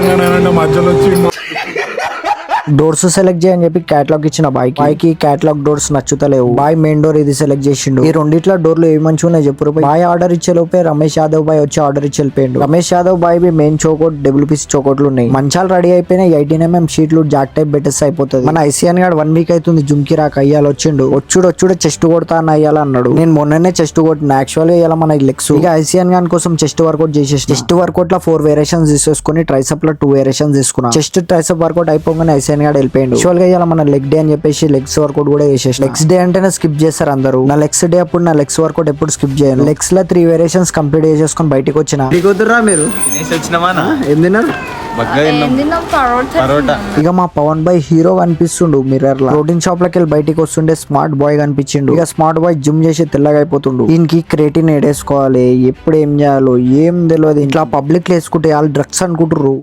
తెలంగాణ మధ్యలో వచ్చిండు. Doors select చేయని చెప్పి క్యాటలాగ్ ఇచ్చిన బాయ్ కి క్యాటలాగ్ డోర్స్ నచ్చుతలేవు. బాయ్ మెయిన్ డోర్ ఇది సెలెక్ట్ చేసిండు. ఈ రెండిట్ల డోర్లు ఏమి మంచిగా ఉన్నాయి చెప్పు. బాయ్ ఆర్డర్ ఇచ్చే లోపే రమేష్ యాదవ్ బాయ్ వచ్చి ఆర్డర్ ఇచ్చి వెళ్ళిపోయిండు. రమేష్ యాదవ్ బాయ్ మెయిన్ చోకోట్ డబుల్ పీస్ చోకోట్లు ఉన్నాయి. మంచాలు రెడీ అయిపోయినాయి. 18mm షీట్లు జాక్ టైప్ బెటర్స్ అయిపోతుంది. మన ఐసీఎన్ గాడు 1 వీక్ అవుతుంది జుమ్కి రాక. అయ్యాల వచ్చిండు. వచ్చుడు చెస్ట్ కొడతా అని అయ్యాల అన్నాడు. నేను మొన్ననే చెస్ట్ కొట్టిన. యాక్చువల్ గా ఇవాళ మన లెగ్స్ ఇక ఐసీఎన్ గాన్ కోసం చెస్ట్ వర్కౌట్ చేసేసి చెస్ట్ వర్కౌట్ లో 4 వేరియేషన్స్ తీసేసుకుని ట్రైసప్ లో 2 వేరియేషన్స్ తీసుకున్నా. చెస్ట్ ట్రైసప్ వర్కౌట్ అయిపోగానే ఐసీఎన్ గాడు వెళ్ళిపోయిండు. ఇవాళ మన లెగ్ డే అని చెప్పేసి లెగ్స్ వర్కౌట్ కూడా చేసేసి లెగ్స్ డే అంటేనే స్కిప్ చేస్తారు అందరూ. నా లెగ్స్ డే అప్పుడు నా లెగ్స్ వర్కౌట్ ఎప్పుడు స్కిప్ చేయను. లెగ్స్ లో 3 వేరియేషన్స్ కంప్లీట్ చేసేసుకొని బయటకు వచ్చిన. మీరు ఏం తిన్నారు? ఇక మా పవన్ బాయ్ హీరో కనిపిస్తుండు మిర్రర్ లో. ప్రోటీన్ షాప్ లకి వెళ్ళి బయటికి వస్తుండే స్మార్ట్ బాయ్ కనిపించిండు. ఇక స్మార్ట్ బాయ్ జిమ్ చేసి తెల్లగా అయిపోతుండు. దీనికి క్రేటిన్ ఏడేసుకోవాలి, ఎప్పుడు ఏం చేయాలో ఏం తెలియదు. ఇట్లా పబ్లిక్ లో వేసుకుంటే వాళ్ళు డ్రగ్స్ అనుకుంటారు.